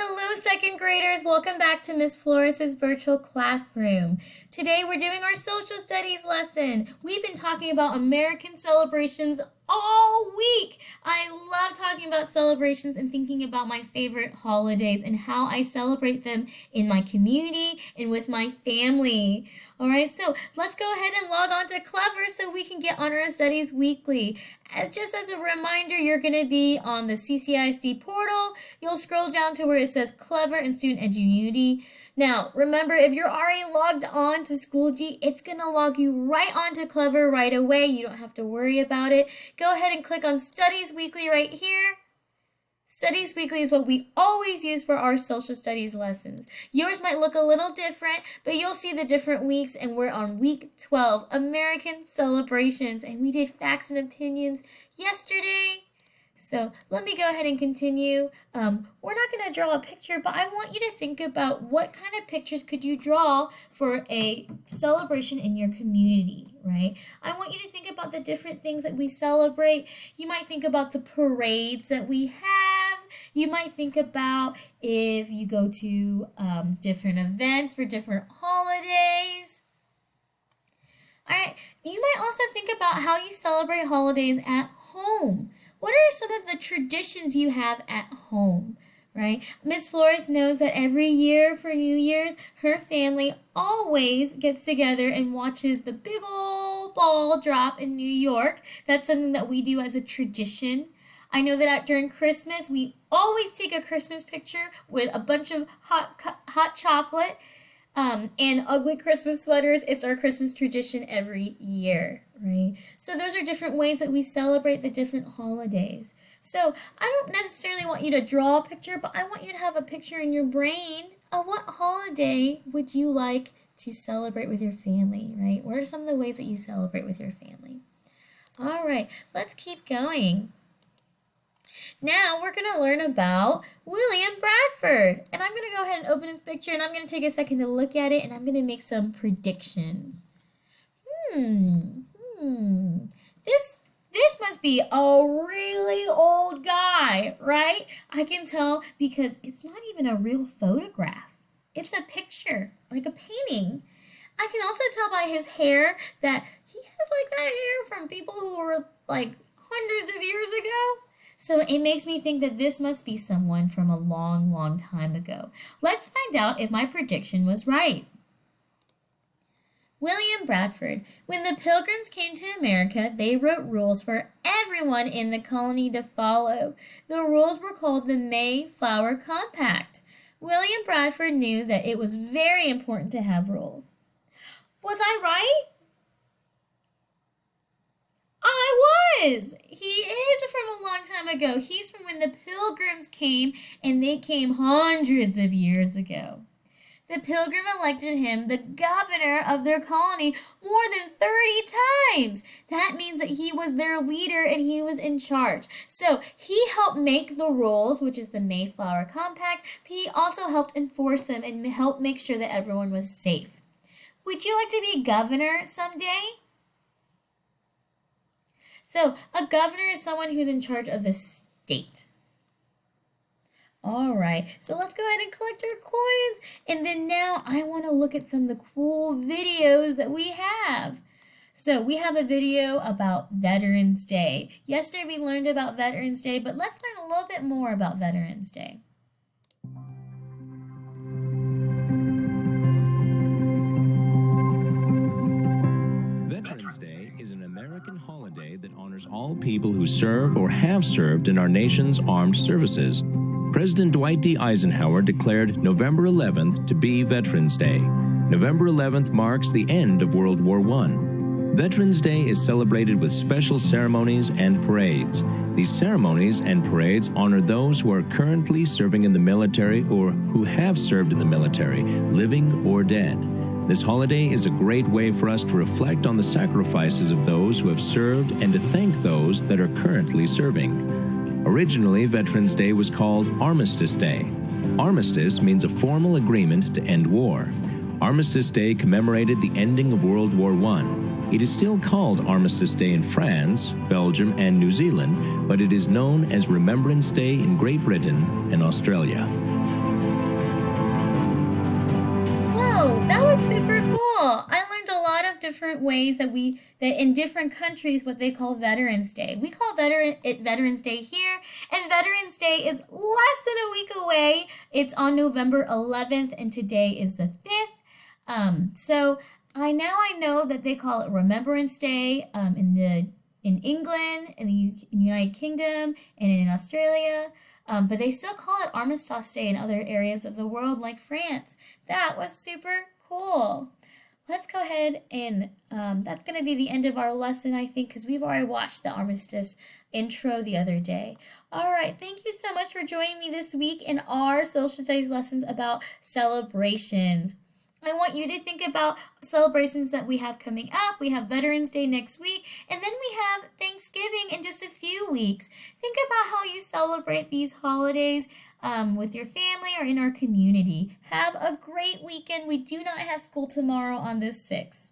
Hello, second graders. Welcome back to Miss Flores' virtual classroom. Today we're doing our social studies lesson. We've been talking about American celebrations all week. I love talking about celebrations and thinking about my favorite holidays and how I celebrate them in my community and with my family. All right, so let's go ahead and log on to Clever so we can get on our studies weekly. Just as a reminder, you're going to be on the CCISD portal. You'll scroll down to where it says Clever and Student Edunity. Now, remember, if you're already logged on to Schoology, it's going to log you right onto Clever right away. You don't have to worry about it. Go ahead and click on Studies Weekly right here. Studies Weekly is what we always use for our social studies lessons. Yours might look a little different, but you'll see the different weeks, and we're on week 12, American celebrations, and we did facts and opinions yesterday. So let me go ahead and continue. We're not going to draw a picture, but I want you to think about what kind of pictures could you draw for a celebration in your community, right? I want you to think about the different things that we celebrate. You might think about the parades that we have. You might think about if you go to different events for different holidays. All right, you might also think about how you celebrate holidays at home. What are some of the traditions you have at home, right? Miss Flores knows that every year for New Year's, her family always gets together and watches the big old ball drop in New York. That's something that we do as a tradition. I know that during Christmas, we always take a Christmas picture with a bunch of hot chocolate and ugly Christmas sweaters. It's our Christmas tradition every year, right? So those are different ways that we celebrate the different holidays. So I don't necessarily want you to draw a picture, but I want you to have a picture in your brain of what holiday would you like to celebrate with your family, right? What are some of the ways that you celebrate with your family? All right, let's keep going. Now we're going to learn about William Bradford. And I'm going to go ahead and open his picture, and I'm going to take a second to look at it, and I'm going to make some predictions. This must be a really old guy, right? I can tell because it's not even a real photograph. It's a picture, like a painting. I can also tell by his hair that he has like that hair from people who were like hundreds of years ago. So it makes me think that this must be someone from a long, long time ago. Let's find out if my prediction was right. William Bradford. When the Pilgrims came to America, they wrote rules for everyone in the colony to follow. The rules were called the Mayflower Compact. William Bradford knew that it was very important to have rules. Was I right? I was! He is from a long time ago. He's from when the Pilgrims came, and they came hundreds of years ago. The Pilgrim elected him the governor of their colony more than 30 times. That means that he was their leader and he was in charge. So he helped make the rules, which is the Mayflower Compact. He also helped enforce them and helped make sure that everyone was safe. Would you like to be governor someday? So a governor is someone who's in charge of the state. All right, so let's go ahead and collect our coins. And then now I want to look at some of the cool videos that we have. So we have a video about Veterans Day. Yesterday we learned about Veterans Day, but let's learn a little bit more about Veterans Day. Veterans Day is an American holiday that honors all people who serve or have served in our nation's armed services. President Dwight D. Eisenhower declared November 11th to be Veterans Day. November 11th marks the end of World War I. Veterans Day is celebrated with special ceremonies and parades. These ceremonies and parades honor those who are currently serving in the military or who have served in the military, living or dead. This holiday is a great way for us to reflect on the sacrifices of those who have served and to thank those that are currently serving. Originally, Veterans Day was called Armistice Day. Armistice means a formal agreement to end war. Armistice Day commemorated the ending of World War I. It is still called Armistice Day in France, Belgium, and New Zealand, but it is known as Remembrance Day in Great Britain and Australia. Wow, that was super cool. I learned a lot of different ways that in different countries what they call Veterans Day. We call Veterans Day here, and Veterans Day is less than a week away. It's on November 11th, and today is the 5th. So I know that they call it Remembrance Day in England, in the United Kingdom, and in Australia. But they still call it Armistice Day in other areas of the world, like France. That was super cool. Let's go ahead and that's going to be the end of our lesson, I think, because we've already watched the Armistice intro the other day. All right, thank you so much for joining me this week in our social studies lessons about celebrations. I want you to think about celebrations that we have coming up. We have Veterans Day next week, and then we have Thanksgiving in just a few weeks. Think about how you celebrate these holidays with your family or in our community. Have a great weekend. We do not have school tomorrow on the 6th.